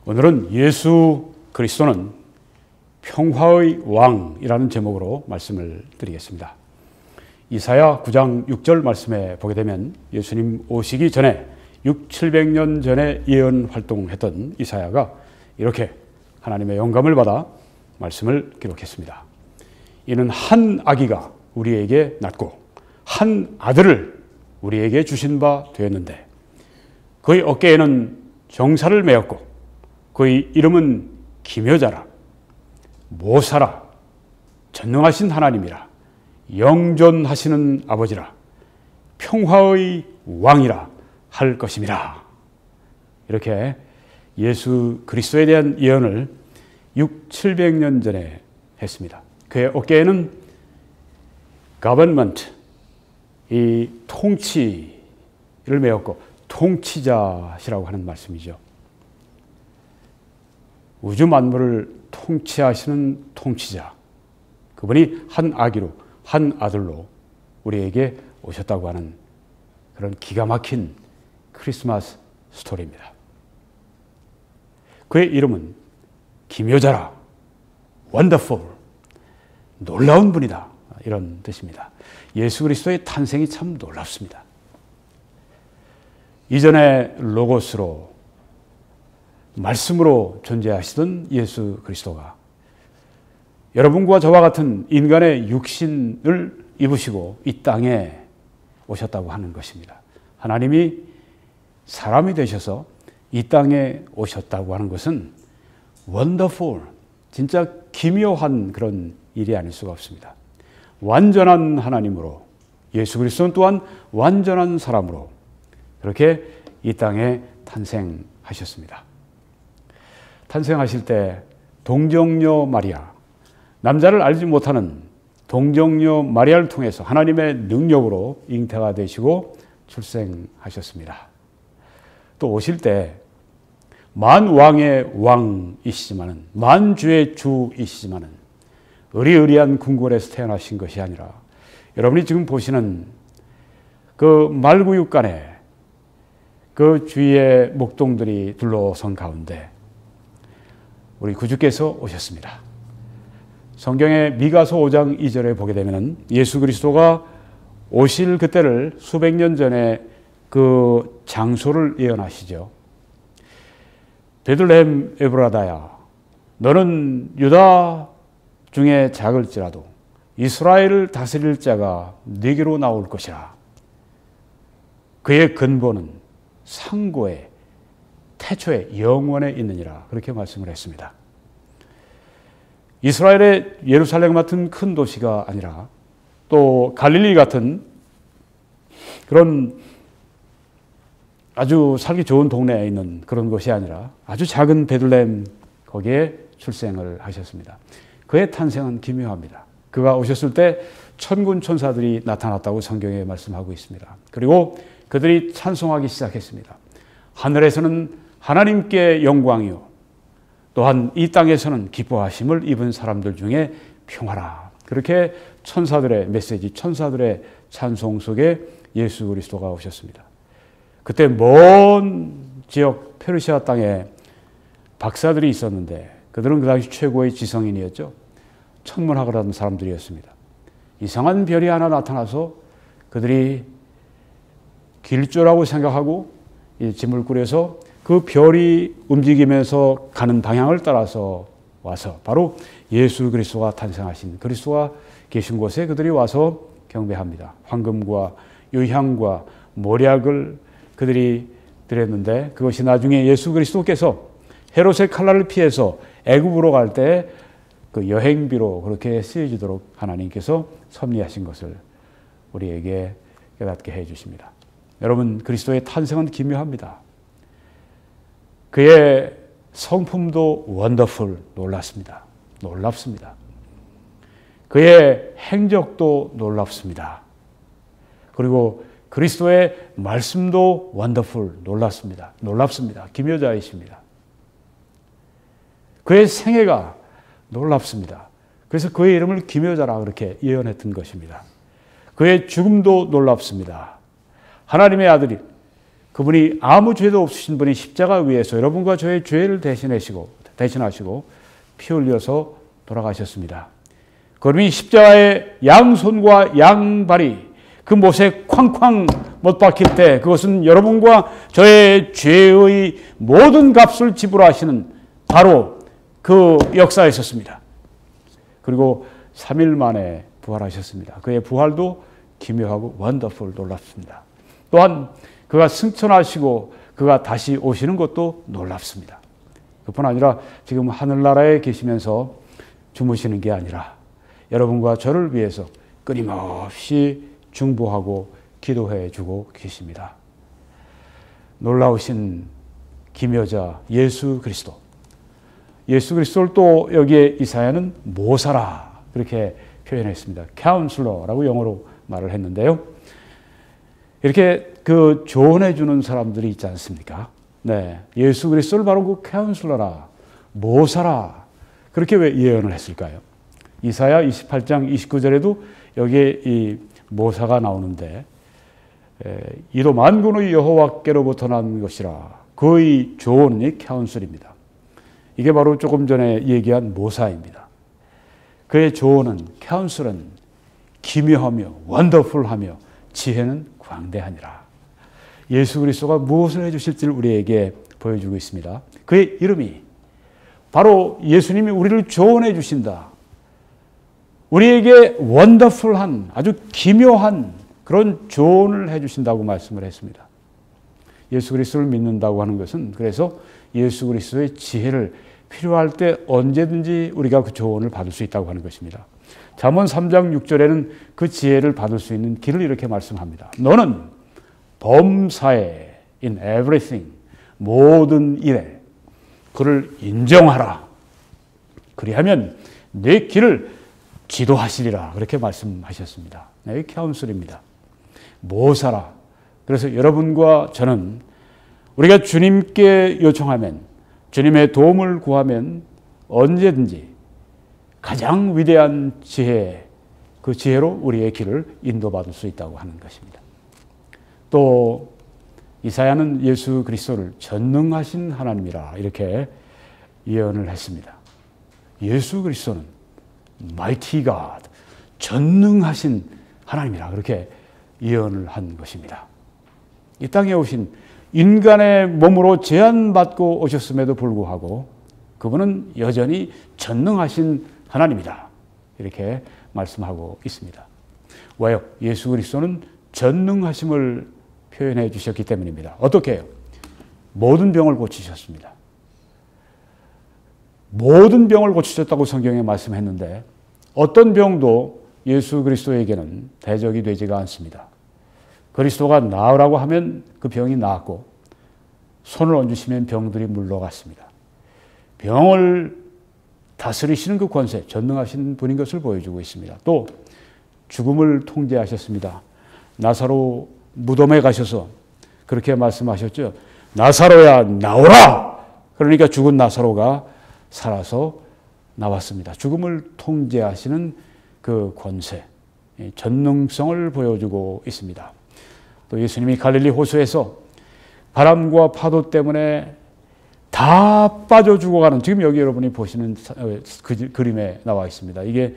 오늘은 예수 그리스도는 평화의 왕이라는 제목으로 말씀을 드리겠습니다. 이사야 9장 6절 말씀에 보게 되면 예수님 오시기 전에 700년 전에 예언 활동했던 이사야가 이렇게 하나님의 영감을 받아 말씀을 기록했습니다. 이는 한 아기가 우리에게 낳고 한 아들을 우리에게 주신 바 되었는데 그의 어깨에는 정사를 메었고 그의 이름은 기묘자라, 모사라, 전능하신 하나님이라, 영존하시는 아버지라, 평화의 왕이라 할 것임이라. 이렇게 예수 그리스도에 대한 예언을 700년 전에 했습니다. 그의 어깨에는 government, 이 통치를 메었고 통치자시라고 하는 말씀이죠. 우주 만물을 통치하시는 통치자, 그분이 한 아기로, 한 아들로 우리에게 오셨다고 하는 그런 기가 막힌 크리스마스 스토리입니다. 그의 이름은 기묘자라, 원더풀, 놀라운 분이다, 이런 뜻입니다. 예수 그리스도의 탄생이 참 놀랍습니다. 이전에 로고스로 말씀으로 존재하시던 예수 그리스도가 여러분과 저와 같은 인간의 육신을 입으시고 이 땅에 오셨다고 하는 것입니다. 하나님이 사람이 되셔서 이 땅에 오셨다고 하는 것은 원더풀, 진짜 기묘한 그런 일이 아닐 수가 없습니다. 완전한 하나님으로, 예수 그리스도는 또한 완전한 사람으로 그렇게 이 땅에 탄생하셨습니다. 탄생하실 때 동정녀 마리아, 남자를 알지 못하는 동정녀 마리아를 통해서 하나님의 능력으로 잉태가 되시고 출생하셨습니다. 또 오실 때 만왕의 왕이시지만은, 만주의 주이시지만은 의리의리한 궁궐에서 태어나신 것이 아니라 여러분이 지금 보시는 그 말구육간에 그 주위의 목동들이 둘러선 가운데 우리 구주께서 오셨습니다. 성경의 미가서 5장 2절에 보게 되면 예수 그리스도가 오실 그때를 수백 년 전에 그 장소를 예언하시죠. 베들레헴 에브라다야, 너는 유다 중에 작을지라도 이스라엘을 다스릴 자가 네게로 나올 것이라. 그의 근본은 상고에, 태초에, 영원에 있느니라. 그렇게 말씀을 했습니다. 이스라엘의 예루살렘 같은 큰 도시가 아니라 또 갈릴리 같은 그런 아주 살기 좋은 동네에 있는 그런 곳이 아니라 아주 작은 베들레헴, 거기에 출생을 하셨습니다. 그의 탄생은 기묘합니다. 그가 오셨을 때 천군 천사들이 나타났다고 성경에 말씀하고 있습니다. 그리고 그들이 찬송하기 시작했습니다. 하늘에서는 하나님께 영광이요, 또한 이 땅에서는 기뻐하심을 입은 사람들 중에 평화라. 그렇게 천사들의 메시지, 천사들의 찬송 속에 예수 그리스도가 오셨습니다. 그때 먼 지역 페르시아 땅에 박사들이 있었는데 그들은 그 당시 최고의 지성인이었죠. 천문학을 하던 사람들이었습니다. 이상한 별이 하나 나타나서 그들이 길조라고 생각하고 짐을 꾸려서 그 별이 움직이면서 가는 방향을 따라서 와서 바로 예수 그리스도가 탄생하신, 그리스도가 계신 곳에 그들이 와서 경배합니다. 황금과 유향과 모략을 그들이 드렸는데 그것이 나중에 예수 그리스도께서 헤롯의 칼날을 피해서 애굽으로 갈 때 그 여행비로 그렇게 쓰여지도록 하나님께서 섭리하신 것을 우리에게 깨닫게 해 주십니다. 여러분, 그리스도의 탄생은 기묘합니다. 그의 성품도 원더풀, 놀랍습니다. 놀랍습니다. 그의 행적도 놀랍습니다. 그리고 그리스도의 말씀도 원더풀, 놀랍습니다. 놀랍습니다. 기묘자이십니다. 그의 생애가 놀랍습니다. 그래서 그의 이름을 기묘자라 그렇게 예언했던 것입니다. 그의 죽음도 놀랍습니다. 하나님의 아들이 그분이 아무 죄도 없으신 분이 십자가 위에서 여러분과 저의 죄를 대신하시고 피 흘려서 돌아가셨습니다. 그분이 십자가의 양손과 양발이 그 못에 쾅쾅 못 박힐 때 그것은 여러분과 저의 죄의 모든 값을 지불하시는 바로 그 역사에 있었습니다. 그리고 3일 만에 부활하셨습니다. 그의 부활도 기묘하고 원더풀 놀랍습니다. 또한 그가 승천하시고 그가 다시 오시는 것도 놀랍습니다. 그뿐 아니라 지금 하늘나라에 계시면서 주무시는 게 아니라 여러분과 저를 위해서 끊임없이 중보하고 기도해 주고 계십니다. 놀라우신 기묘자 예수 그리스도. 예수 그리스도를 또 여기에 이사야는 모사라 그렇게 표현했습니다. 카운슬러라고 영어로 말을 했는데요. 이렇게 그 조언해 주는 사람들이 있지 않습니까? 네, 예수 그리스도를 바로 그 카운슬러라, 모사라 그렇게 왜 예언을 했을까요? 이사야 28장 29절에도 여기에 이 모사가 나오는데 이도 만군의 여호와께로부터 난 것이라 그의 조언이 카운슬입니다. 이게 바로 조금 전에 얘기한 모사입니다. 그의 조언은 카운슬은 기묘하며 원더풀하며 지혜는 광대하니라. 예수 그리스도가 무엇을 해주실지를 우리에게 보여주고 있습니다. 그의 이름이 바로 예수님이 우리를 조언해 주신다. 우리에게 원더풀한 아주 기묘한 그런 조언을 해주신다고 말씀을 했습니다. 예수 그리스도를 믿는다고 하는 것은 그래서 예수 그리스도의 지혜를 필요할 때 언제든지 우리가 그 조언을 받을 수 있다고 하는 것입니다. 잠언 3장 6절에는 그 지혜를 받을 수 있는 길을 이렇게 말씀합니다. 너는 범사에 in everything 모든 일에 그를 인정하라. 그리하면 내 길을 지도하시리라. 그렇게 말씀하셨습니다. 네, 카운슬입니다. 모사라. 그래서 여러분과 저는 우리가 주님께 요청하면 주님의 도움을 구하면 언제든지 가장 위대한 지혜, 그 지혜로 우리의 길을 인도받을 수 있다고 하는 것입니다. 또 이사야는 예수 그리스도를 전능하신 하나님이라 이렇게 예언을 했습니다. 예수 그리스도는 Mighty God, 전능하신 하나님이라 그렇게 예언을 한 것입니다. 이 땅에 오신 인간의 몸으로 제한받고 오셨음에도 불구하고 그분은 여전히 전능하신 하나님이다. 이렇게 말씀하고 있습니다. 왜요? 예수 그리스도는 전능하심을 표현해 주셨기 때문입니다. 어떻게 해요? 모든 병을 고치셨습니다. 모든 병을 고치셨다고 성경에 말씀했는데 어떤 병도 예수 그리스도에게는 대적이 되지가 않습니다. 그리스도가 나으라고 하면 그 병이 나았고 손을 얹으시면 병들이 물러갔습니다. 병을 다스리시는 그 권세, 전능하신 분인 것을 보여주고 있습니다. 또 죽음을 통제하셨습니다. 나사로 무덤에 가셔서 그렇게 말씀하셨죠. 나사로야 나오라! 그러니까 죽은 나사로가 살아서 나왔습니다. 죽음을 통제하시는 그 권세, 전능성을 보여주고 있습니다. 또 예수님이 갈릴리 호수에서 바람과 파도 때문에 다 빠져 죽어가는, 지금 여기 여러분이 보시는 그 그림에 나와 있습니다. 이게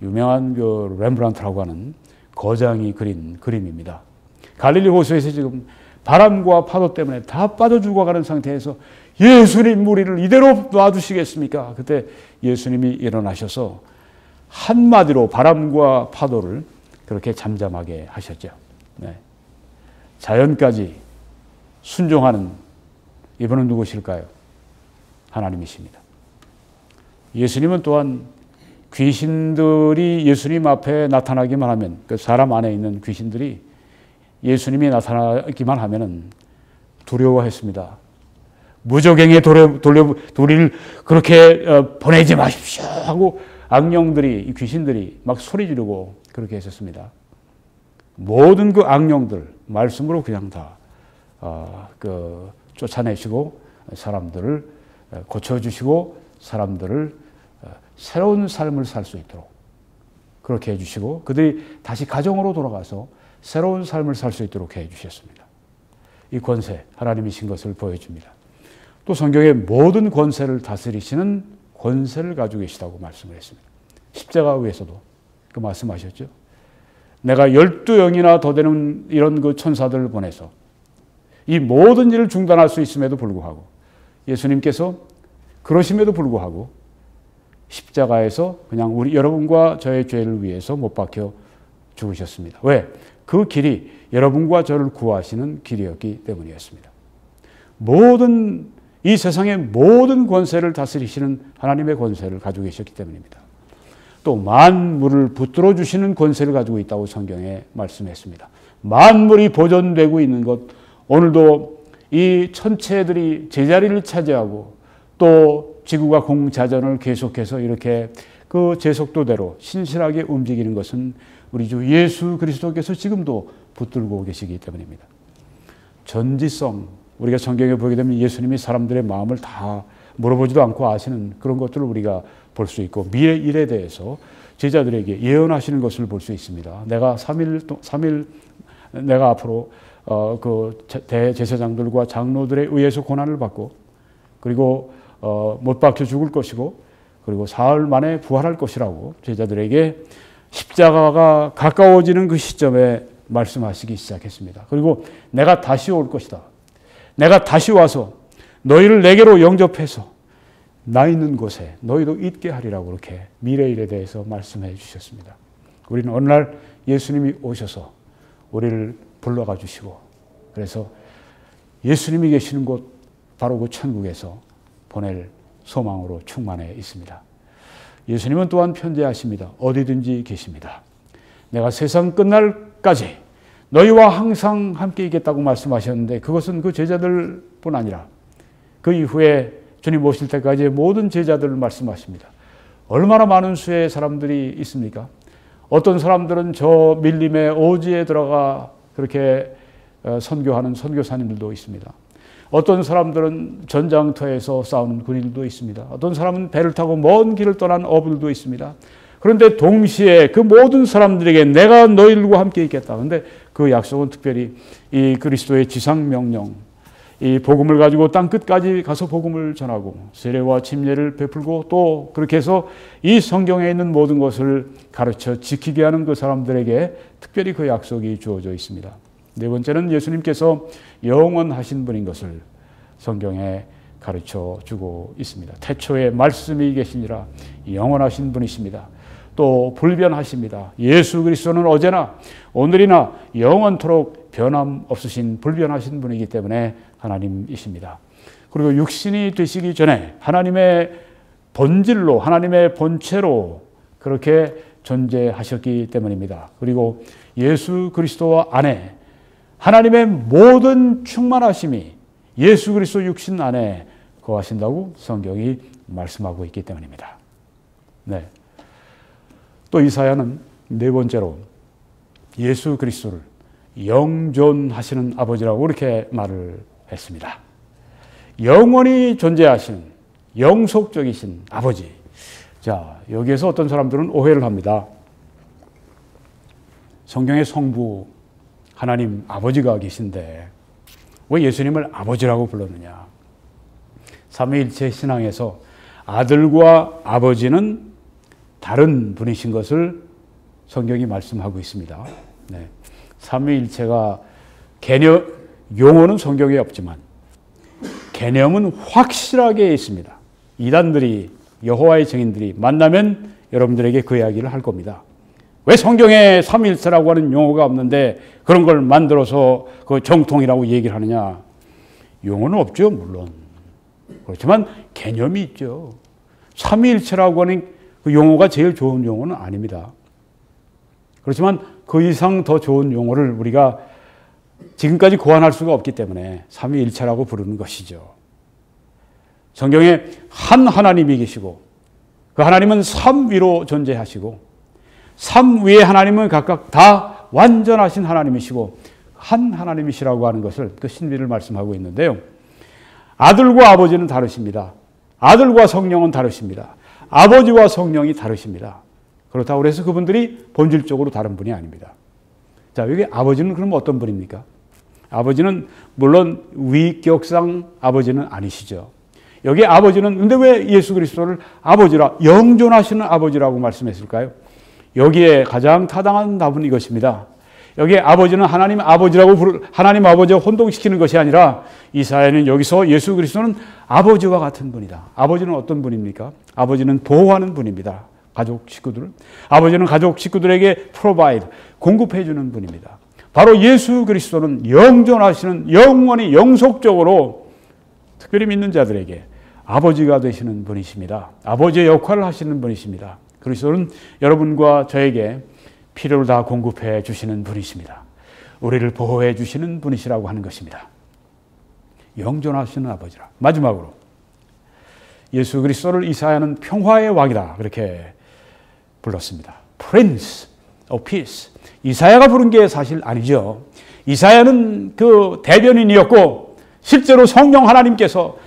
유명한 그 렘브란트라고 하는 거장이 그린 그림입니다. 갈릴리 호수에서 지금 바람과 파도 때문에 다 빠져 죽어가는 상태에서 예수님 우리를 이대로 놔두시겠습니까? 그때 예수님이 일어나셔서 한마디로 바람과 파도를 그렇게 잠잠하게 하셨죠. 네. 자연까지 순종하는 이분은 누구실까요? 하나님이십니다. 예수님은 또한 귀신들이 예수님 앞에 나타나기만 하면, 그 사람 안에 있는 귀신들이 예수님이 나타나기만 하면 두려워했습니다. 무적행에 우리를 그렇게 보내지 마십시오 하고 악령들이, 귀신들이 막 소리 지르고 그렇게 했었습니다. 모든 그 악령들 말씀으로 그냥 다 쫓아내시고 사람들을 고쳐주시고 사람들을 새로운 삶을 살 수 있도록 그렇게 해주시고 그들이 다시 가정으로 돌아가서 새로운 삶을 살 수 있도록 해주셨습니다. 이 권세, 하나님이신 것을 보여줍니다. 또 성경에 모든 권세를 다스리시는 권세를 가지고 계시다고 말씀을 했습니다. 십자가 위에서도 그 말씀하셨죠. 내가 12영이나 더 되는 이런 그 천사들을 보내서 이 모든 일을 중단할 수 있음에도 불구하고 예수님께서 그러심에도 불구하고 십자가에서 그냥 우리 여러분과 저의 죄를 위해서 못 박혀 죽으셨습니다. 왜? 그 길이 여러분과 저를 구하시는 길이었기 때문이었습니다. 이 세상의 모든 권세를 다스리시는 하나님의 권세를 가지고 계셨기 때문입니다. 또 만물을 붙들어 주시는 권세를 가지고 있다고 성경에 말씀했습니다. 만물이 보존되고 있는 것, 오늘도 이 천체들이 제자리를 차지하고 또 지구가 공자전을 계속해서 이렇게 그 제속도대로 신실하게 움직이는 것은 우리 주 예수 그리스도께서 지금도 붙들고 계시기 때문입니다. 전지성, 우리가 성경에 보게 되면 예수님이 사람들의 마음을 다 물어보지도 않고 아시는 그런 것들을 우리가 볼 수 있고 미래 일에 대해서 제자들에게 예언하시는 것을 볼 수 있습니다. 내가 3일 내가 앞으로 그 대제사장들과 장로들에 의해서 고난을 받고 그리고 못 박혀 죽을 것이고 그리고 사흘 만에 부활할 것이라고 제자들에게 십자가가 가까워지는 그 시점에 말씀하시기 시작했습니다. 그리고 내가 다시 올 것이다. 내가 다시 와서 너희를 내게로 영접해서 나 있는 곳에 너희도 있게 하리라고 그렇게 미래일에 대해서 말씀해 주셨습니다. 우리는 어느 날 예수님이 오셔서 우리를 불러가 주시고 그래서 예수님이 계시는 곳 바로 그 천국에서 보낼 소망으로 충만해 있습니다. 예수님은 또한 편지하십니다. 어디든지 계십니다. 내가 세상 끝날까지 너희와 항상 함께 있겠다고 말씀하셨는데 그것은 그 제자들뿐 아니라 그 이후에 주님 오실 때까지 모든 제자들을 말씀하십니다. 얼마나 많은 수의 사람들이 있습니까? 어떤 사람들은 저 밀림의 오지에 들어가 그렇게 선교하는 선교사님들도 있습니다. 어떤 사람들은 전장터에서 싸우는 군인들도 있습니다. 어떤 사람은 배를 타고 먼 길을 떠난 어부들도 있습니다. 그런데 동시에 그 모든 사람들에게 내가 너희들과 함께 있겠다. 그런데 그 약속은 특별히 이 그리스도의 지상명령, 이 복음을 가지고 땅 끝까지 가서 복음을 전하고 세례와 침례를 베풀고 또 그렇게 해서 이 성경에 있는 모든 것을 가르쳐 지키게 하는 그 사람들에게 특별히 그 약속이 주어져 있습니다. 네 번째는 예수님께서 영원하신 분인 것을 성경에 가르쳐 주고 있습니다. 태초에 말씀이 계시니라 영원하신 분이십니다. 또 불변하십니다. 예수 그리스도는 어제나 오늘이나 영원토록 변함없으신 불변하신 분이기 때문에 하나님이십니다. 그리고 육신이 되시기 전에 하나님의 본질로 하나님의 본체로 그렇게 존재하셨기 때문입니다. 그리고 예수 그리스도 안에 하나님의 모든 충만하심이 예수 그리스도 육신 안에 거하신다고 성경이 말씀하고 있기 때문입니다. 네. 또 이사야는 네 번째로 예수 그리스도를 영존하시는 아버지라고 이렇게 말을 했습니다. 영원히 존재하시는 영속적이신 아버지. 자, 여기에서 어떤 사람들은 오해를 합니다. 성경의 성부 하나님 아버지가 계신데 왜 예수님을 아버지라고 불렀느냐? 삼위일체 신앙에서 아들과 아버지는 다른 분이신 것을 성경이 말씀하고 있습니다. 네. 삼위일체가 용어는 성경에 없지만 개념은 확실하게 있습니다. 이단들이 여호와의 증인들이 만나면 여러분들에게 그 이야기를 할 겁니다. 왜 성경에 삼위일체라고 하는 용어가 없는데 그런 걸 만들어서 그 정통이라고 얘기를 하느냐? 용어는 없죠, 물론. 그렇지만 개념이 있죠. 삼위일체라고 하는 그 용어가 제일 좋은 용어는 아닙니다. 그렇지만 그 이상 더 좋은 용어를 우리가 지금까지 고안할 수가 없기 때문에 삼위일체라고 부르는 것이죠. 성경에 한 하나님이 계시고 그 하나님은 삼위로 존재하시고 삼위의 하나님은 각각 다 완전하신 하나님이시고 한 하나님이시라고 하는 것을 그 신비를 말씀하고 있는데요. 아들과 아버지는 다르십니다. 아들과 성령은 다르십니다. 아버지와 성령이 다르십니다. 그렇다고 해서 그분들이 본질적으로 다른 분이 아닙니다. 자, 여기 아버지는 그럼 어떤 분입니까? 아버지는 물론 위격상 아버지는 아니시죠. 여기 아버지는 근데 왜 예수 그리스도를 아버지라 영존하시는 아버지라고 말씀했을까요? 여기에 가장 타당한 답은 이것입니다. 여기에 아버지는 하나님 아버지라고 하나님 아버지와 혼동시키는 것이 아니라 이사야는 여기서 예수 그리스도는 아버지와 같은 분이다. 아버지는 어떤 분입니까? 아버지는 보호하는 분입니다. 가족 식구들을. 아버지는 가족 식구들에게 provide, 공급해 주는 분입니다. 바로 예수 그리스도는 영존하시는 영원히 영속적으로 특별히 믿는 자들에게 아버지가 되시는 분이십니다. 아버지의 역할을 하시는 분이십니다. 그리스도는 여러분과 저에게 필요를 다 공급해 주시는 분이십니다. 우리를 보호해 주시는 분이시라고 하는 것입니다. 영존하시는 아버지라. 마지막으로 예수 그리스도를 이사야는 평화의 왕이다 그렇게 불렀습니다. Prince of Peace. 이사야가 부른 게 사실 아니죠. 이사야는 그 대변인이었고 실제로 성령 하나님께서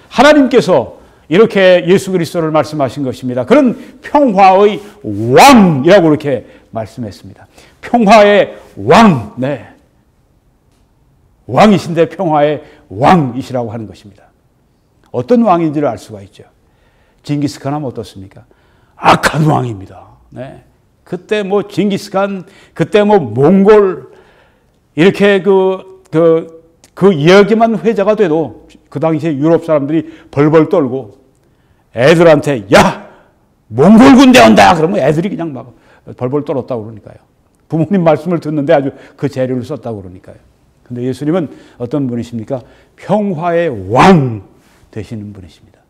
이렇게 예수 그리스도를 말씀하신 것입니다. 그런 평화의 왕이라고 이렇게 말씀했습니다. 평화의 왕, 네. 왕이신데 평화의 왕이시라고 하는 것입니다. 어떤 왕인지를 알 수가 있죠. 징기스칸 하면 어떻습니까? 악한 왕입니다. 네. 그때 뭐 징기스칸, 그때 뭐 몽골, 이렇게 그 이야기만 회자가 돼도 그 당시에 유럽 사람들이 벌벌 떨고 애들한테 야! 몽골 군대 온다! 그러면 애들이 그냥 막 벌벌 떨었다고 그러니까요. 부모님 말씀을 듣는데 아주 그 재료를 썼다고 그러니까요. 근데 예수님은 어떤 분이십니까? 평화의 왕 되시는 분이십니다.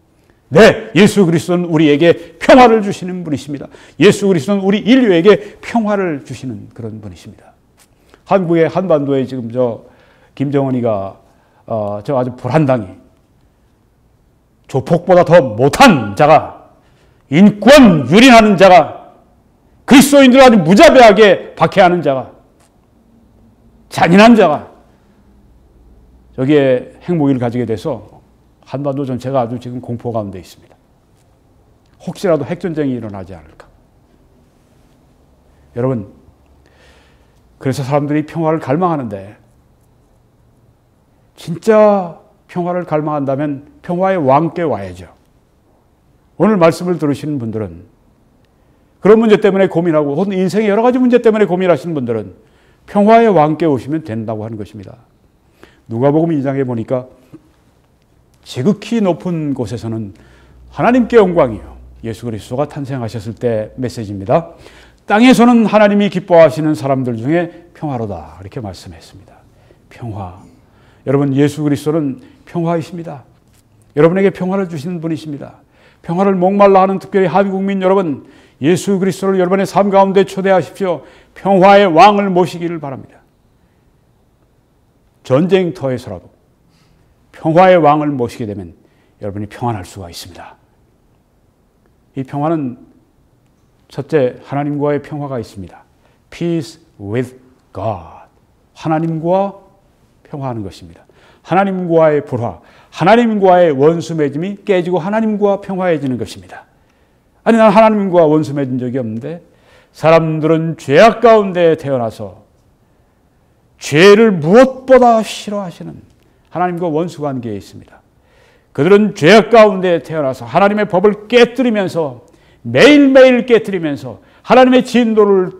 네, 예수 그리스도는 우리에게 평화를 주시는 분이십니다. 예수 그리스도는 우리 인류에게 평화를 주시는 그런 분이십니다. 한국의 한반도에 지금 김정은이가 저 아주 불한당이 조폭보다 더 못한 자가 인권 유린하는 자가 그리스도인들을 아주 무자비하게 박해하는 자가 잔인한 자가 저기에 핵무기를 가지게 돼서 한반도 전체가 아주 지금 공포 가운데 있습니다. 혹시라도 핵전쟁이 일어나지 않을까. 여러분, 그래서 사람들이 평화를 갈망하는데 진짜 평화를 갈망한다면 평화의 왕께 와야죠. 오늘 말씀을 들으시는 분들은 그런 문제 때문에 고민하고 혹은 인생의 여러 가지 문제 때문에 고민하시는 분들은 평화의 왕께 오시면 된다고 하는 것입니다. 누가복음 2장에 보니까 지극히 높은 곳에서는 하나님께 영광이요. 예수 그리스도가 탄생하셨을 때 메시지입니다. 땅에서는 하나님이 기뻐하시는 사람들 중에 평화로다. 이렇게 말씀했습니다. 평화. 여러분, 예수 그리스도는 평화이십니다. 여러분에게 평화를 주시는 분이십니다. 평화를 목말라 하는 특별히 한국민 여러분, 예수 그리스도를 여러분의 삶 가운데 초대하십시오. 평화의 왕을 모시기를 바랍니다. 전쟁터에서라도 평화의 왕을 모시게 되면 여러분이 평안할 수가 있습니다. 이 평화는 첫째, 하나님과의 평화가 있습니다. Peace with God. 하나님과 평화하는 것입니다. 하나님과의 불화, 하나님과의 원수 맺음이 깨지고 하나님과 평화해지는 것입니다. 아니, 난 하나님과 원수 맺은 적이 없는데 사람들은 죄악 가운데 태어나서 죄를 무엇보다 싫어하시는 하나님과 원수 관계에 있습니다. 그들은 죄악 가운데 태어나서 하나님의 법을 깨뜨리면서 매일매일 깨뜨리면서 하나님의 진도를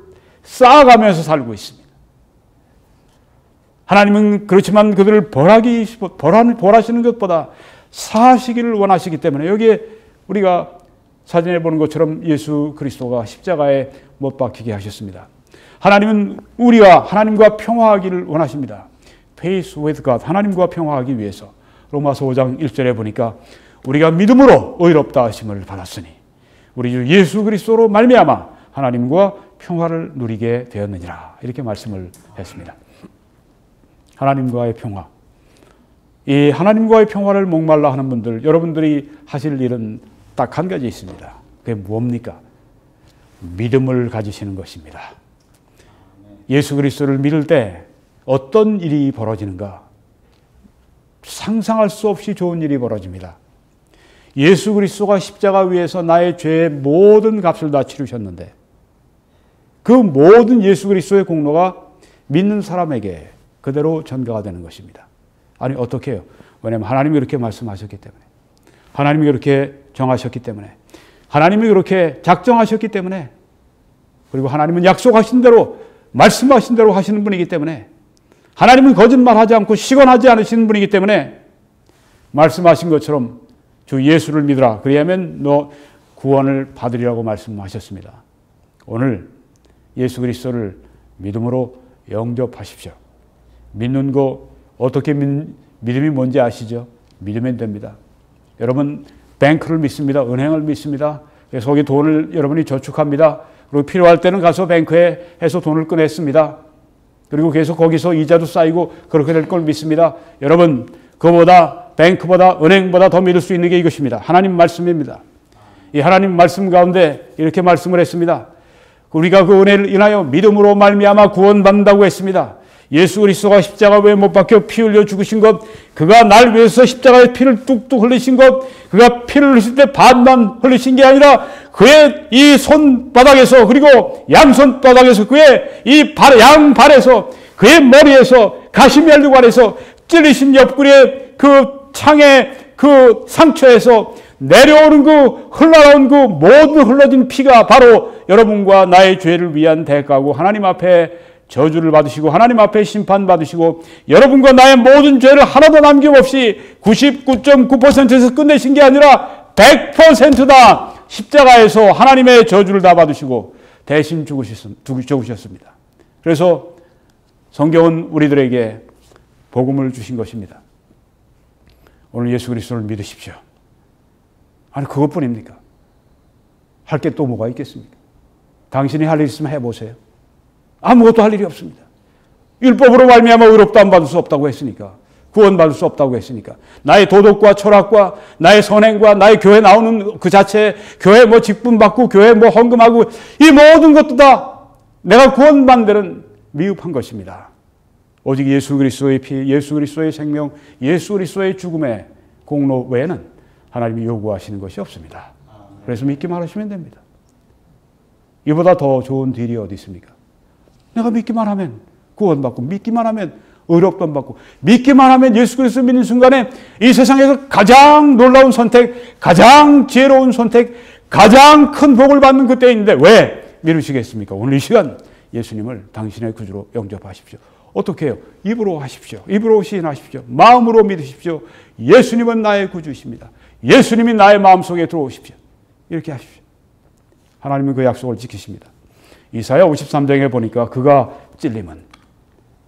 쌓아가면서 살고 있습니다. 하나님은 그렇지만 그들을 벌하시는 것보다 사하시기를 원하시기 때문에 여기에 우리가 사진에 보는 것처럼 예수 그리스도가 십자가에 못 박히게 하셨습니다. 하나님은 우리가 하나님과 평화하기를 원하십니다. Peace with God. 하나님과 평화하기 위해서 로마서 5장 1절에 보니까 우리가 믿음으로 의롭다 하심을 받았으니 우리 주 예수 그리스도로 말미암아 하나님과 평화를 누리게 되었느니라. 이렇게 말씀을 했습니다. 하나님과의 평화. 이 하나님과의 평화를 목말라 하는 분들, 여러분들이 하실 일은 딱 한 가지 있습니다. 그게 뭡니까? 믿음을 가지시는 것입니다. 예수 그리스도를 믿을 때 어떤 일이 벌어지는가? 상상할 수 없이 좋은 일이 벌어집니다. 예수 그리스도가 십자가 위에서 나의 죄의 모든 값을 다 치르셨는데 그 모든 예수 그리스도의 공로가 믿는 사람에게 그대로 전가가 되는 것입니다. 아니 어떻게 해요? 왜냐하면 하나님이 그렇게 말씀하셨기 때문에, 하나님이 그렇게 정하셨기 때문에, 하나님이 그렇게 작정하셨기 때문에, 그리고 하나님은 약속하신 대로 말씀하신 대로 하시는 분이기 때문에, 하나님은 거짓말하지 않고 시건하지 않으시는 분이기 때문에 말씀하신 것처럼 주 예수를 믿으라. 그리하면 너 구원을 받으리라고 말씀하셨습니다. 오늘 예수 그리스도를 믿음으로 영접하십시오. 믿는 거 어떻게 믿음이 뭔지 아시죠? 믿으면 됩니다. 여러분 뱅크를 믿습니다. 은행을 믿습니다. 그래서 거기 돈을 여러분이 저축합니다. 그리고 필요할 때는 가서 뱅크에 해서 돈을 꺼냈습니다. 그리고 계속 거기서 이자도 쌓이고 그렇게 될 걸 믿습니다. 여러분 그보다 뱅크보다 은행보다 더 믿을 수 있는 게 이것입니다. 하나님 말씀입니다. 이 하나님 말씀 가운데 이렇게 말씀을 했습니다. 우리가 그 은혜를 인하여 믿음으로 말미암아 구원받는다고 했습니다. 예수 그리스도가 십자가에 못 박혀 피 흘려 죽으신 것, 그가 날 위해서 십자가에 피를 뚝뚝 흘리신 것, 그가 피를 흘리실 때 반만 흘리신 게 아니라 그의 이 손바닥에서, 그리고 양손바닥에서, 그의 이 양발에서, 그의 머리에서, 가시면류관에서, 찔리신 옆구리의 그 창의 그 상처에서 내려오는 그 흘러나온 그 모든 흘러진 피가 바로 여러분과 나의 죄를 위한 대가고, 하나님 앞에 저주를 받으시고 하나님 앞에 심판받으시고 여러분과 나의 모든 죄를 하나도 남김없이 99.9%에서 끝내신 게 아니라 100%다 십자가에서 하나님의 저주를 다 받으시고 대신 죽으셨습니다. 그래서 성경은 우리들에게 복음을 주신 것입니다. 오늘 예수 그리스도를 믿으십시오. 아니 그것뿐입니까? 할 게 또 뭐가 있겠습니까? 당신이 할 일 있으면 해보세요. 아무것도 할 일이 없습니다. 율법으로 말미암아 의롭다함 받을 수 없다고 했으니까, 구원받을 수 없다고 했으니까, 나의 도덕과 철학과 나의 선행과 나의 교회 나오는 그 자체, 교회 뭐 직분 받고 교회 뭐 헌금하고 이 모든 것도 다 내가 구원받는 데는 미흡한 것입니다. 오직 예수 그리스도의 피, 예수 그리스도의 생명, 예수 그리스도의 죽음의 공로 외에는 하나님이 요구하시는 것이 없습니다. 그래서 믿기만 하시면 됩니다. 이보다 더 좋은 딜이 어디 있습니까? 내가 믿기만 하면 구원받고, 믿기만 하면 의롭다함 받고, 믿기만 하면 예수 그리스도 믿는 순간에 이 세상에서 가장 놀라운 선택, 가장 지혜로운 선택, 가장 큰 복을 받는 그때인데 왜 미루시겠습니까? 오늘 이 시간 예수님을 당신의 구주로 영접하십시오. 어떻게 해요? 입으로 하십시오. 입으로 시인하십시오. 마음으로 믿으십시오. 예수님은 나의 구주이십니다. 예수님이 나의 마음속에 들어오십시오. 이렇게 하십시오. 하나님은 그 약속을 지키십니다. 이사야 53장에 보니까 그가 찔림은,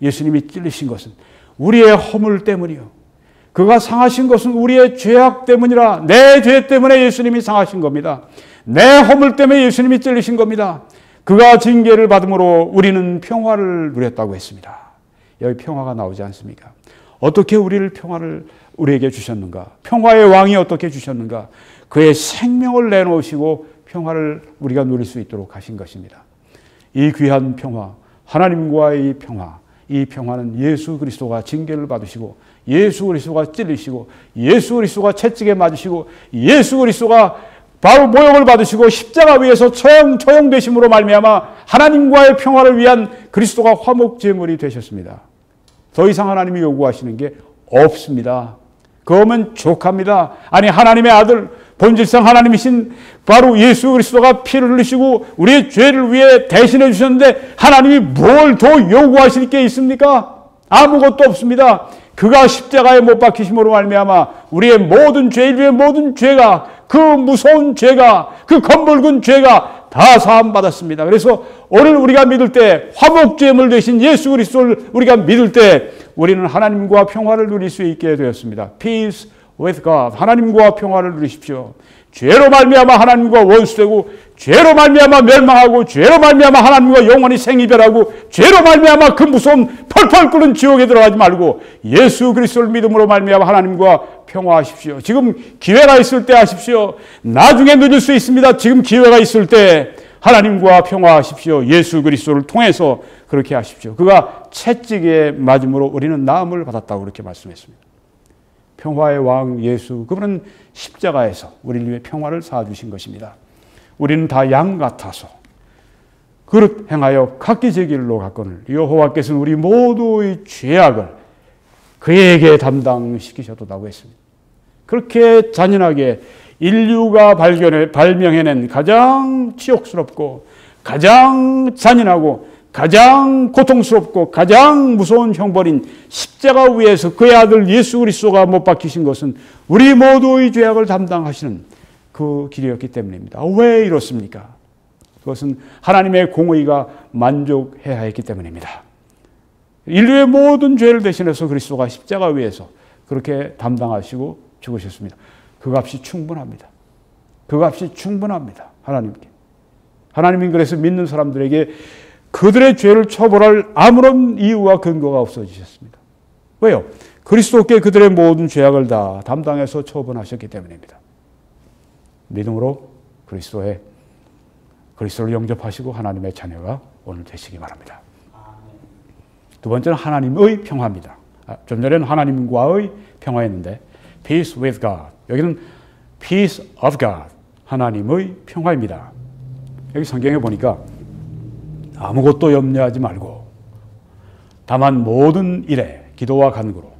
예수님이 찔리신 것은 우리의 허물 때문이요, 그가 상하신 것은 우리의 죄악 때문이라. 내 죄 때문에 예수님이 상하신 겁니다. 내 허물 때문에 예수님이 찔리신 겁니다. 그가 징계를 받음으로 우리는 평화를 누렸다고 했습니다. 여기 평화가 나오지 않습니까? 어떻게 평화를 우리에게 주셨는가? 평화의 왕이 어떻게 주셨는가? 그의 생명을 내놓으시고 평화를 우리가 누릴 수 있도록 하신 것입니다. 이 귀한 평화, 하나님과의 평화, 이 평화는 예수 그리스도가 징계를 받으시고, 예수 그리스도가 찔리시고, 예수 그리스도가 채찍에 맞으시고, 예수 그리스도가 바로 모욕을 받으시고 십자가 위에서 처형되심으로 말미암아 하나님과의 평화를 위한 그리스도가 화목제물이 되셨습니다. 더 이상 하나님이 요구하시는 게 없습니다. 그러면 족합니다. 아니 하나님의 아들, 본질상 하나님이신 바로 예수 그리스도가 피를 흘리시고 우리의 죄를 위해 대신해 주셨는데 하나님이 뭘 더 요구하실 게 있습니까? 아무것도 없습니다. 그가 십자가에 못 박히심으로 말미암아 우리의 모든 죄의 모든 죄가, 그 무서운 죄가, 그 검붉은 죄가 다 사함받았습니다. 그래서 오늘 우리가 믿을 때, 화목제물 되신 예수 그리스도를 우리가 믿을 때 우리는 하나님과 평화를 누릴 수 있게 되었습니다. Peace with God. 하나님과 평화를 누리십시오. 죄로 말미암아 하나님과 원수되고, 죄로 말미암아 멸망하고, 죄로 말미암아 하나님과 영원히 생이별하고, 죄로 말미암아 그 무서운 펄펄 끓는 지옥에 들어가지 말고 예수 그리스도를 믿음으로 말미암아 하나님과 평화하십시오. 지금 기회가 있을 때 하십시오. 나중에 늦을 수 있습니다. 지금 기회가 있을 때 하나님과 평화하십시오. 예수 그리스도를 통해서 그렇게 하십시오. 그가 채찍에 맞음으로 우리는 나음을 받았다고 그렇게 말씀했습니다. 평화의 왕 예수, 그분은 십자가에서 우리를 위해 평화를 쌓아주신 것입니다. 우리는 다 양 같아서 그릇 행하여 각기 제 길로 갔거늘 여호와께서는 우리 모두의 죄악을 그에게 담당시키셨다고 했습니다. 그렇게 잔인하게 인류가 발명해낸 가장 치욕스럽고 가장 잔인하고 가장 고통스럽고 가장 무서운 형벌인 십자가 위에서 그의 아들 예수 그리스도가 못 박히신 것은 우리 모두의 죄악을 담당하시는 그 길이었기 때문입니다. 왜 이렇습니까? 그것은 하나님의 공의가 만족해야 했기 때문입니다. 인류의 모든 죄를 대신해서 그리스도가 십자가 위에서 그렇게 담당하시고 죽으셨습니다. 그 값이 충분합니다. 그 값이 충분합니다. 하나님께. 하나님은 그래서 믿는 사람들에게 그들의 죄를 처벌할 아무런 이유와 근거가 없어지셨습니다. 왜요? 그리스도께 그들의 모든 죄악을 다 담당해서 처분하셨기 때문입니다. 믿음으로 그리스도를 영접하시고 하나님의 자녀가 오늘 되시기 바랍니다. 두 번째는 하나님의 평화입니다. 좀 전에는 하나님과의 평화였는데 peace with God. 여기는 peace of God. 하나님의 평화입니다. 여기 성경에 보니까 아무것도 염려하지 말고 다만 모든 일에 기도와 간구로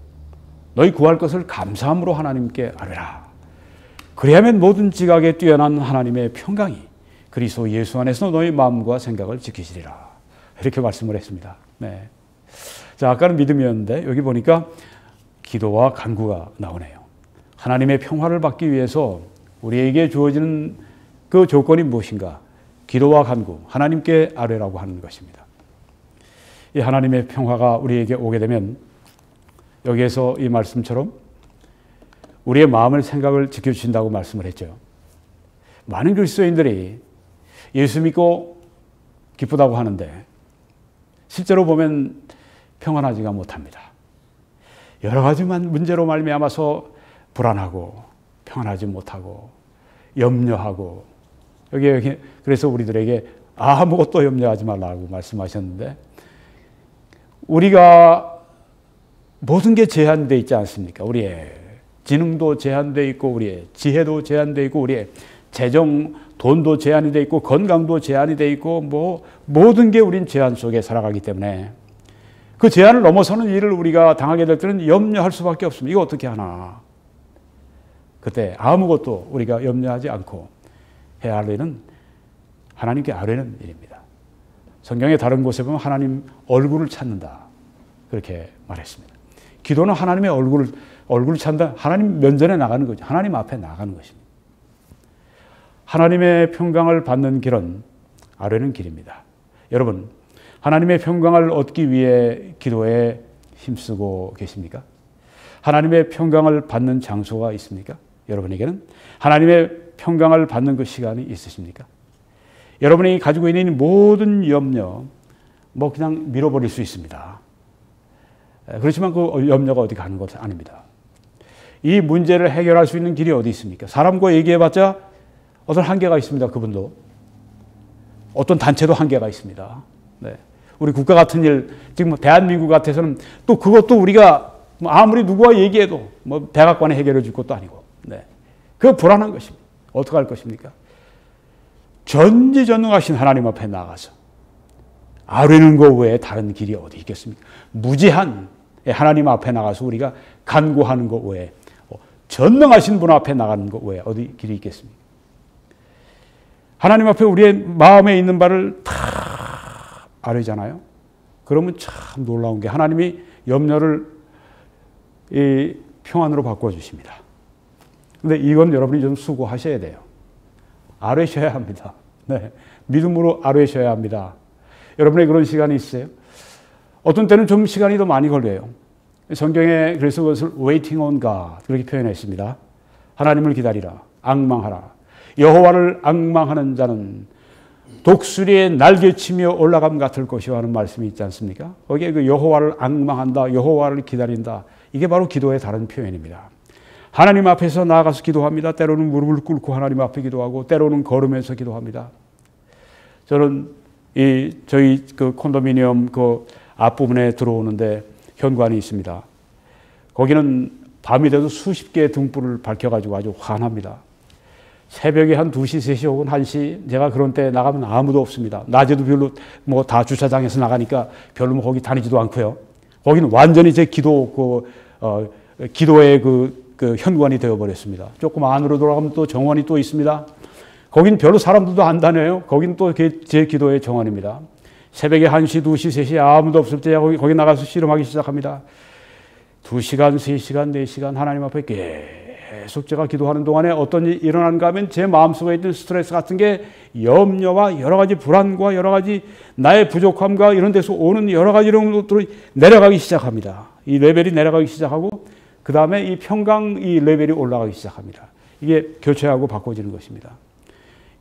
너희 구할 것을 감사함으로 하나님께 아뢰라. 그리하면 모든 지각에 뛰어난 하나님의 평강이 그리스도 예수 안에서 너희 마음과 생각을 지키시리라. 이렇게 말씀을 했습니다. 네. 자, 아까는 믿음이었는데 여기 보니까 기도와 간구가 나오네요. 하나님의 평화를 받기 위해서 우리에게 주어지는 그 조건이 무엇인가? 기도와 간구, 하나님께 아뢰라고 하는 것입니다. 이 하나님의 평화가 우리에게 오게 되면 여기에서 이 말씀처럼 우리의 마음을 생각을 지켜주신다고 말씀을 했죠. 많은 그리스도인들이 예수 믿고 기쁘다고 하는데 실제로 보면 평안하지가 못합니다. 여러 가지만 문제로 말미암아서 불안하고 평안하지 못하고 염려하고 여기 그래서 우리들에게 아무것도 염려하지 말라고 말씀하셨는데 우리가 모든 게 제한되어 있지 않습니까? 우리의 지능도 제한되어 있고 우리의 지혜도 제한되어 있고 우리의 재정, 돈도 제한이 되어 있고 건강도 제한이 되어 있고 뭐 모든 게 우린 제한 속에 살아가기 때문에 그 제한을 넘어서는 일을 우리가 당하게 될 때는 염려할 수밖에 없습니다. 이거 어떻게 하나? 그때 아무것도 우리가 염려하지 않고 해야 할 일은 하나님께 아뢰는 일입니다. 성경의 다른 곳에 보면 하나님 얼굴을 찾는다. 그렇게 말했습니다. 기도는 하나님의 얼굴을 찾는다. 하나님 면전에 나가는 거죠. 하나님 앞에 나가는 것입니다. 하나님의 평강을 받는 길은 아뢰는 길입니다. 여러분, 하나님의 평강을 얻기 위해 기도에 힘쓰고 계십니까? 하나님의 평강을 받는 장소가 있습니까? 여러분에게는 하나님의 평강을 받는 그 시간이 있으십니까? 여러분이 가지고 있는 모든 염려 뭐 그냥 밀어버릴 수 있습니다. 그렇지만 그 염려가 어디 가는 것은 아닙니다. 이 문제를 해결할 수 있는 길이 어디 있습니까? 사람과 얘기해봤자 어떤 한계가 있습니다. 그분도 어떤 단체도 한계가 있습니다. 네. 우리 국가 같은 일 지금 대한민국 같아서는 또 그것도 우리가 아무리 누구와 얘기해도 뭐 백악관에 해결해 줄 것도 아니고 네. 그 불안한 것입니다. 어떻게 할 것입니까? 전지전능하신 하나님 앞에 나가서 아뢰는 것 외에 다른 길이 어디 있겠습니까? 무제한 하나님 앞에 나가서 우리가 간구하는 것 외에 전능하신 분 앞에 나가는 것 외에 어디 길이 있겠습니까? 하나님 앞에 우리의 마음에 있는 바를 다 아뢰잖아요. 그러면 참 놀라운 게 하나님이 염려를 이 평안으로 바꿔주십니다. 근데 이건 여러분이 좀 수고하셔야 돼요. 아뢰셔야 합니다. 네. 믿음으로 아뢰셔야 합니다. 여러분의 그런 시간이 있어요? 어떤 때는 좀 시간이 더 많이 걸려요. 성경에 그래서 그것을 waiting on God 그렇게 표현했습니다. 하나님을 기다리라. 앙망하라. 여호와를 앙망하는 자는 독수리의 날개치며 올라감 같을 것이요 하는 말씀이 있지 않습니까? 거기에 그 여호와를 앙망한다. 여호와를 기다린다. 이게 바로 기도의 다른 표현입니다. 하나님 앞에서 나아가서 기도합니다. 때로는 무릎을 꿇고 하나님 앞에 기도하고 때로는 걸으면서 기도합니다. 저는 저희 그 콘도미니엄 그 앞부분에 들어오는데 현관이 있습니다. 거기는 밤이 돼도 수십 개의 등불을 밝혀가지고 아주 환합니다. 새벽에 한 2시, 3시 혹은 1시 제가 그런 때 나가면 아무도 없습니다. 낮에도 별로 뭐 다 주차장에서 나가니까 별로 뭐 거기 다니지도 않고요. 거기는 완전히 제 기도 기도의 그 현관이 되어버렸습니다. 조금 안으로 돌아가면 또 정원이 또 있습니다. 거긴 별로 사람들도 안 다녀요. 거긴 또 제 기도의 정원입니다. 새벽에 1시, 2시, 3시 아무도 없을 때 거기 나가서 씨름하기 시작합니다. 2시간, 3시간, 4시간 하나님 앞에 계속 제가 기도하는 동안에 어떤 일이 일어나는가 하면 제 마음속에 있는 스트레스 같은 게 염려와 여러 가지 불안과 여러 가지 나의 부족함과 이런 데서 오는 여러 가지 이런 것들이 내려가기 시작합니다. 이 레벨이 내려가기 시작하고 그 다음에 이 평강 이 레벨이 올라가기 시작합니다. 이게 교체하고 바꿔지는 것입니다.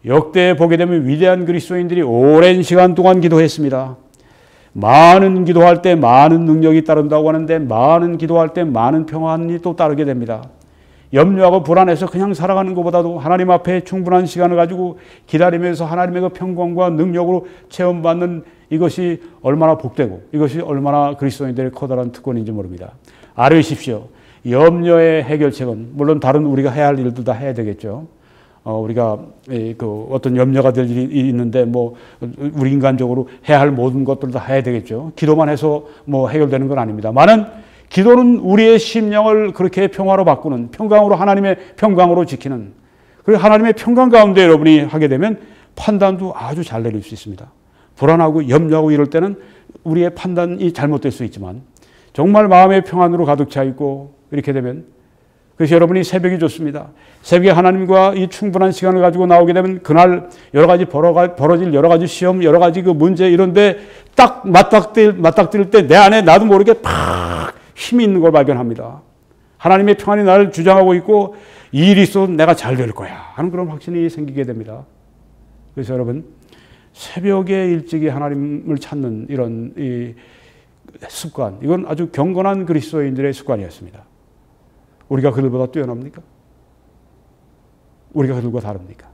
역대 보게 되면 위대한 그리스도인들이 오랜 시간 동안 기도했습니다. 많은 기도할 때 많은 능력이 따른다고 하는데 많은 기도할 때 많은 평안이 또 따르게 됩니다. 염려하고 불안해서 그냥 살아가는 것보다도 하나님 앞에 충분한 시간을 가지고 기다리면서 하나님의 그 평강과 능력으로 체험받는 이것이 얼마나 복되고 이것이 얼마나 그리스도인들의 커다란 특권인지 모릅니다. 알으십시오. 염려의 해결책은 물론 다른 우리가 해야 할 일도 다 해야 되겠죠. 우리가 그 어떤 염려가 될 일이 있는데 뭐 우리 인간적으로 해야 할 모든 것들을 다 해야 되겠죠. 기도만 해서 뭐 해결되는 건 아닙니다만은 기도는 우리의 심령을 그렇게 평화로 바꾸는 평강으로 하나님의 평강으로 지키는 그리고 하나님의 평강 가운데 여러분이 하게 되면 판단도 아주 잘 내릴 수 있습니다. 불안하고 염려하고 이럴 때는 우리의 판단이 잘못될 수 있지만 정말 마음의 평안으로 가득 차 있고 이렇게 되면 그래서 여러분이 새벽이 좋습니다. 새벽에 하나님과 이 충분한 시간을 가지고 나오게 되면 그날 여러 가지 벌어질 여러 가지 시험, 여러 가지 그 문제 이런데 딱 맞닥뜨릴 때 내 안에 나도 모르게 팍 힘이 있는 걸 발견합니다. 하나님의 평안이 나를 주장하고 있고 이 일이 있어도 내가 잘 될 거야 하는 그런 확신이 생기게 됩니다. 그래서 여러분 새벽에 일찍이 하나님을 찾는 이런 이 습관 이건 아주 경건한 그리스도인들의 습관이었습니다. 우리가 그들보다 뛰어납니까? 우리가 그들과 다릅니까?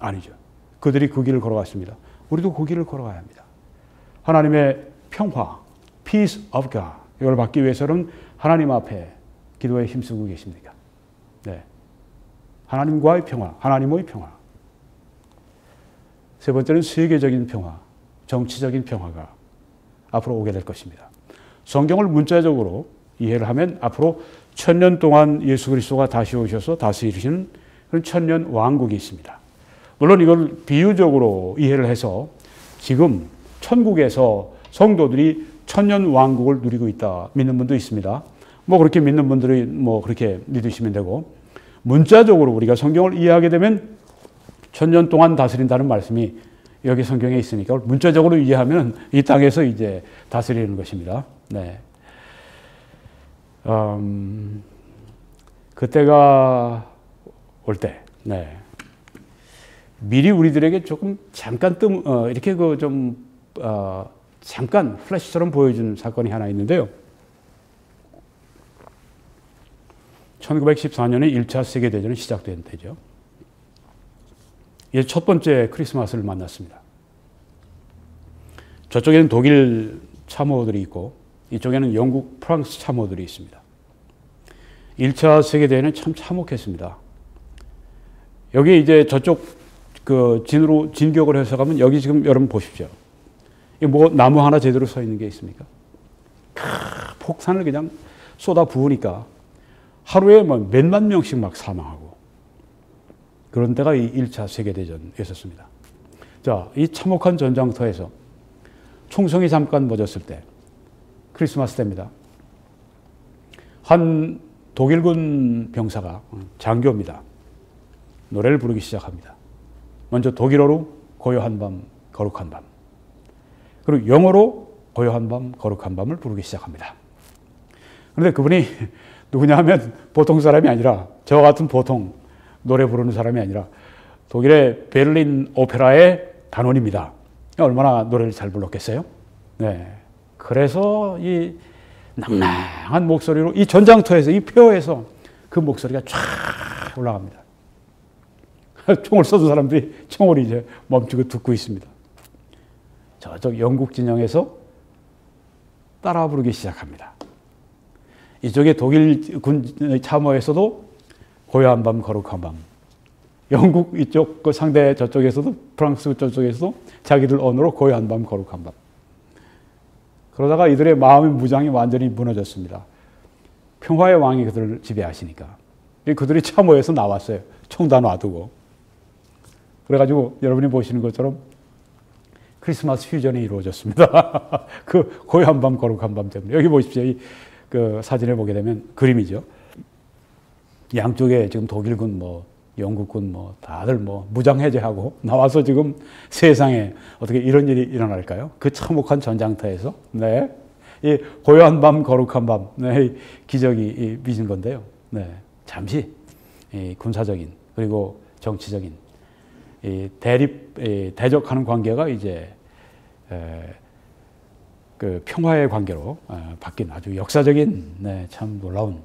아니죠. 그들이 그 길을 걸어갔습니다. 우리도 그 길을 걸어가야 합니다. 하나님의 평화, peace of God 이걸 받기 위해서는 하나님 앞에 기도에 힘쓰고 계십니까? 네. 하나님과의 평화, 하나님의 평화. 세 번째는 세계적인 평화, 정치적인 평화가 앞으로 오게 될 것입니다. 성경을 문자적으로 이해를 하면 앞으로 1000년 동안 예수 그리스도가 다시 오셔서 다스리시는 그런 1000년 왕국이 있습니다. 물론 이걸 비유적으로 이해를 해서 지금 천국에서 성도들이 1000년 왕국을 누리고 있다 믿는 분도 있습니다. 뭐 그렇게 믿는 분들이 뭐 그렇게 믿으시면 되고 문자적으로 우리가 성경을 이해하게 되면 1000년 동안 다스린다는 말씀이 여기 성경에 있으니까 문자적으로 이해하면 이 땅에서 이제 다스리는 것입니다. 네. 그때가 올 때, 네. 미리 우리들에게 조금 잠깐 이렇게 잠깐 플래시처럼 보여준 사건이 하나 있는데요. 1914년에 1차 세계대전이 시작된 때죠. 이제 첫 번째 크리스마스를 만났습니다. 저쪽에는 독일 참호들이 있고 이쪽에는 영국, 프랑스 참호들이 있습니다. 1차 세계대전은 참 참혹했습니다. 여기 이제 저쪽 그 진격을 해서 가면 여기 지금 여러분 보십시오. 이 뭐 나무 하나 제대로 서 있는 게 있습니까? 폭탄을 그냥 쏟아 부으니까 하루에 뭐 몇만 명씩 막 사망하고 그런 때가 이 1차 세계대전이었습니다. 자, 이 참혹한 전장터에서 총성이 잠깐 멎었을 때 크리스마스 때입니다. 한 독일군 병사가 장교입니다. 노래를 부르기 시작합니다. 먼저 독일어로 고요한 밤, 거룩한 밤. 그리고 영어로 고요한 밤, 거룩한 밤을 부르기 시작합니다. 그런데 그분이 누구냐 하면 보통 사람이 아니라 저와 같은 보통 노래 부르는 사람이 아니라 독일의 베를린 오페라의 단원입니다. 얼마나 노래를 잘 불렀겠어요? 네. 그래서 이 낭낭한 목소리로 이 전장터에서 이 표에서 그 목소리가 쫙 올라갑니다. 총을 쏘던 사람들이 총을 이제 멈추고 듣고 있습니다. 저쪽 영국 진영에서 따라 부르기 시작합니다. 이쪽에 독일 군 참호에서도 고요한 밤, 거룩한 밤. 영국 이쪽 그 상대 저쪽에서도 프랑스 저쪽에서도 자기들 언어로 고요한 밤, 거룩한 밤. 그러다가 이들의 마음의 무장이 완전히 무너졌습니다. 평화의 왕이 그들을 지배하시니까 그들이 참호에서 나왔어요. 총 다 놔두고. 그래가지고 여러분이 보시는 것처럼 크리스마스 퓨전이 이루어졌습니다. 그 고요한 밤 거룩한 밤 때문에. 여기 보십시오. 그 사진을 보게 되면 그림이죠. 양쪽에 지금 독일군 영국군 다들 무장해제하고 나와서 지금 세상에 어떻게 이런 일이 일어날까요? 그 참혹한 전장터에서. 네. 이 고요한 밤 거룩한 밤. 네. 기적이 빚은 건데요. 네. 잠시 이 군사적인 그리고 정치적인 이 대적하는 관계가 이제 그 평화의 관계로 바뀐 아주 역사적인 참 놀라운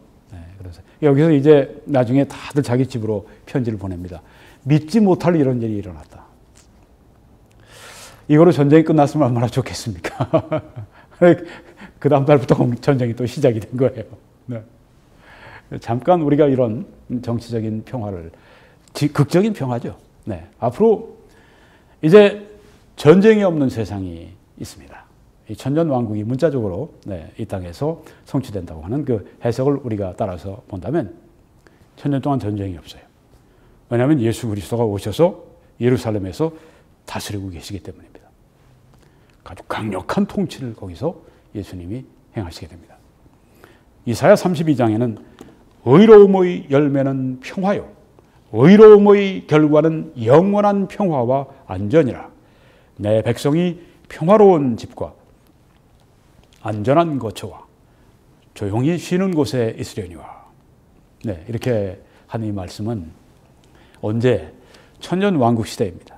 그래서 여기서 이제 나중에 다들 자기 집으로 편지를 보냅니다. 믿지 못할 이런 일이 일어났다. 이거로 전쟁이 끝났으면 얼마나 좋겠습니까? 그 다음 달부터 전쟁이 또 시작이 된 거예요. 네. 잠깐 우리가 이런 정치적인 평화를 극적인 평화죠. 네. 앞으로 이제 전쟁이 없는 세상이 있습니다. 이 천년왕국이 문자적으로 이 땅에서 성취된다고 하는 그 해석을 우리가 따라서 본다면 천년 동안 전쟁이 없어요. 왜냐하면 예수 그리스도가 오셔서 예루살렘에서 다스리고 계시기 때문입니다. 아주 강력한 통치를 거기서 예수님이 행하시게 됩니다. 이사야 32장에는 의로움의 열매는 평화요 의로움의 결과는 영원한 평화와 안전이라. 내 백성이 평화로운 집과 안전한 거처와 조용히 쉬는 곳에 있으려니와. 네, 이렇게 한 이 말씀은 언제? 천년왕국 시대입니다.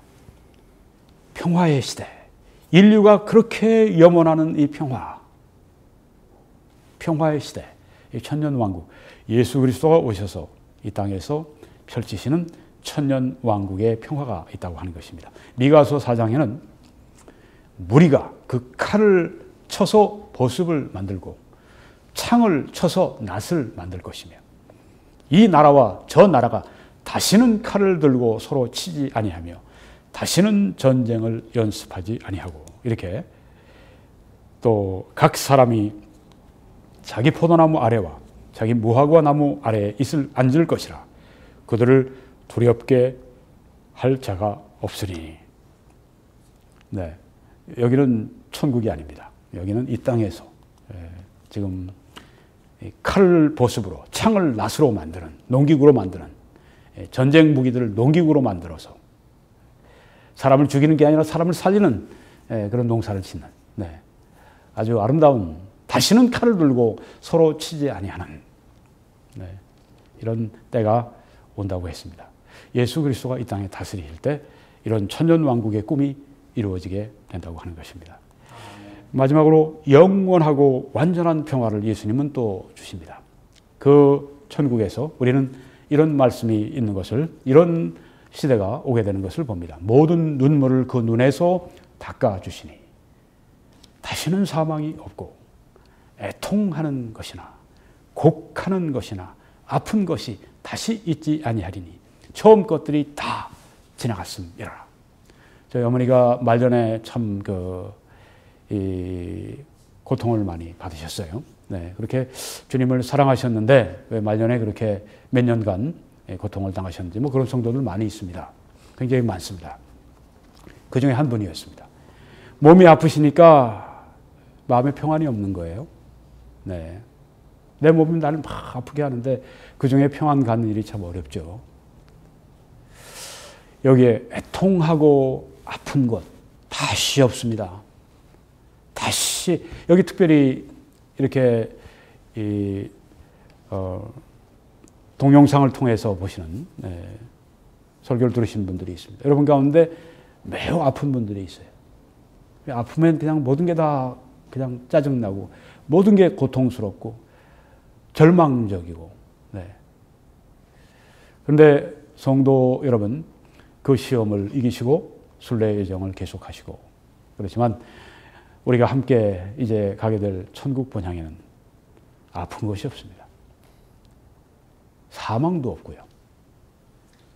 평화의 시대. 인류가 그렇게 염원하는 이 평화의 시대. 이 천년왕국. 예수 그리스도가 오셔서 이 땅에서 펼치시는 천년왕국의 평화가 있다고 하는 것입니다. 미가서 4장에는 무리가 그 칼을 쳐서 보습을 만들고 창을 쳐서 낫을 만들 것이며 이 나라와 저 나라가 다시는 칼을 들고 서로 치지 아니하며 다시는 전쟁을 연습하지 아니하고 이렇게 또 각 사람이 자기 포도나무 아래와 자기 무화과 나무 아래에 앉을 것이라. 그들을 두렵게 할 자가 없으니. 네, 여기는 천국이 아닙니다. 여기는 이 땅에서 지금 칼을 보습으로 창을 낫으로 만드는 농기구로 만드는 전쟁 무기들을 농기구로 만들어서 사람을 죽이는 게 아니라 사람을 살리는 그런 농사를 짓는 아주 아름다운 다시는 칼을 들고 서로 치지 아니하는 이런 때가 온다고 했습니다. 예수 그리스도가 이 땅에 다스리실 때 이런 천년왕국의 꿈이 이루어지게 된다고 하는 것입니다. 마지막으로 영원하고 완전한 평화를 예수님은 또 주십니다. 그 천국에서 우리는 이런 말씀이 있는 것을, 이런 시대가 오게 되는 것을 봅니다. 모든 눈물을 그 눈에서 닦아주시니 다시는 사망이 없고 애통하는 것이나 곡하는 것이나 아픈 것이 다시 있지 아니하리니 처음 것들이 다 지나갔음이라. 저희 어머니가 말년에 참 고통을 많이 받으셨어요. 네, 그렇게 주님을 사랑하셨는데 왜 말년에 그렇게 몇 년간 고통을 당하셨는지 그런 성도들 많이 있습니다. 굉장히 많습니다. 그 중에 한 분이었습니다. 몸이 아프시니까 마음에 평안이 없는 거예요. 네, 내 몸이 나를 막 아프게 하는데 그 중에 평안 갖는 일이 참 어렵죠. 여기에 애통하고 아픈 것 다시 없습니다. 다시 여기 특별히 이렇게 동영상을 통해서 보시는 설교를 들으신 분들이 있습니다. 여러분 가운데 매우 아픈 분들이 있어요. 아프면 그냥 모든 게 다 그냥 짜증나고 모든 게 고통스럽고 절망적이고. 그런데 성도 여러분, 그 시험을 이기시고 순례의 여정을 계속하시고 그렇지만 우리가 함께 이제 가게 될 천국 본향에는 아픈 것이 없습니다. 사망도 없고요.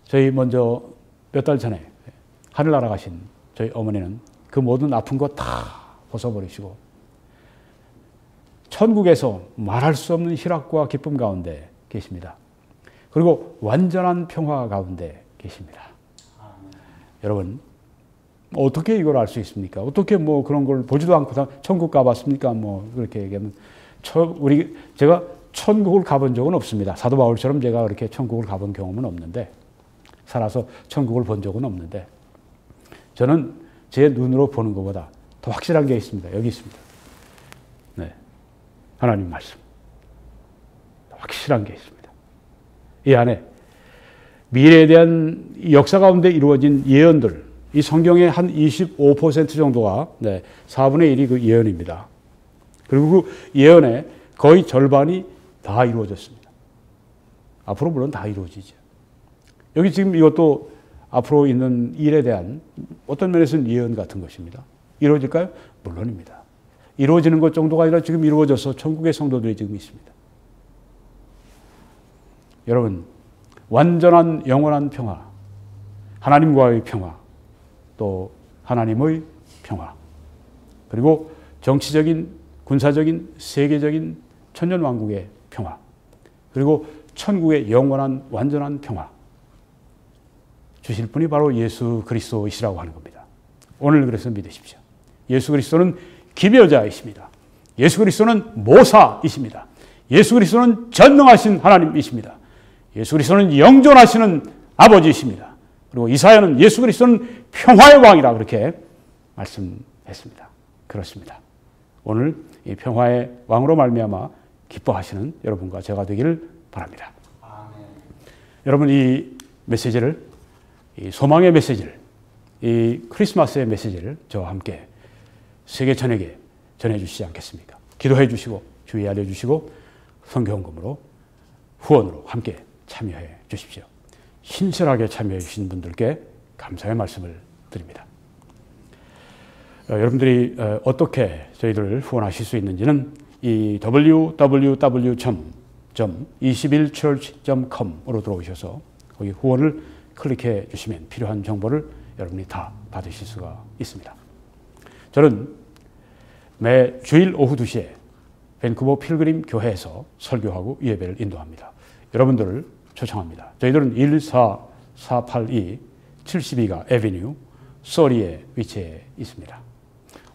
저희 먼저 몇 달 전에 하늘나라 가신 저희 어머니는 그 모든 아픈 거 다 벗어버리시고 천국에서 말할 수 없는 희락과 기쁨 가운데 계십니다. 그리고 완전한 평화 가운데 계십니다. 여러분, 어떻게 이걸 알 수 있습니까? 어떻게 뭐 그런 걸 보지도 않고 다 천국 가봤습니까? 뭐 그렇게 얘기하면 제가 천국을 가본 적은 없습니다. 사도 바울처럼 제가 그렇게 천국을 가본 경험은 없는데, 살아서 천국을 본 적은 없는데, 저는 제 눈으로 보는 것보다 더 확실한 게 있습니다. 여기 있습니다. 네, 하나님 말씀. 확실한 게 있습니다. 이 안에 미래에 대한 역사 가운데 이루어진 예언들, 이 성경의 한 25% 정도가 4분의 1이 그 예언입니다. 그리고 그 예언의 거의 절반이 다 이루어졌습니다. 앞으로 물론 다 이루어지죠. 여기 지금 이것도 앞으로 있는 일에 대한 어떤 면에서는 예언 같은 것입니다. 이루어질까요? 물론입니다. 이루어지는 것 정도가 아니라 지금 이루어져서 천국의 성도들이 지금 있습니다. 여러분, 완전한 영원한 평화, 하나님과의 평화, 또 하나님의 평화, 그리고 정치적인, 군사적인, 세계적인 천년왕국의 평화, 그리고 천국의 영원한 완전한 평화 주실 분이 바로 예수 그리스도이시라고 하는 겁니다. 오늘 그래서 믿으십시오. 예수 그리스도는 기묘자이십니다. 예수 그리스도는 모사이십니다. 예수 그리스도는 전능하신 하나님이십니다. 예수 그리스도는 영존하시는 아버지이십니다. 그리고 이사야는 예수 그리스도는 평화의 왕이라 그렇게 말씀했습니다. 그렇습니다. 오늘 이 평화의 왕으로 말미암아 기뻐하시는 여러분과 제가 되기를 바랍니다. 아멘. 여러분, 이 메시지를, 이 소망의 메시지를, 이 크리스마스의 메시지를 저와 함께 세계 전역에 전해주시지 않겠습니까? 기도해 주시고 주의 알려주시고 성경금으로 후원으로 함께 참여해 주십시오. 신실하게 참여해 주신 분들께 감사의 말씀을 드립니다. 여러분들이 어떻게 저희들을 후원하실 수 있는지는 이 www.21church.com으로 들어오셔서 거기 후원을 클릭해 주시면 필요한 정보를 여러분이 다 받으실 수가 있습니다. 저는 매 주일 오후 2시에 밴쿠버 필그림 교회에서 설교하고 예배를 인도합니다. 여러분들을 초청합니다. 저희들은 14482 72가 에비뉴 소리에 위치해 있습니다.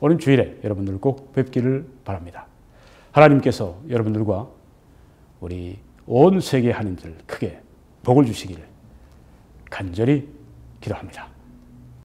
오는 주일에 여러분들 꼭 뵙기를 바랍니다. 하나님께서 여러분들과 우리 온 세계 한인들 크게 복을 주시기를 간절히 기도합니다.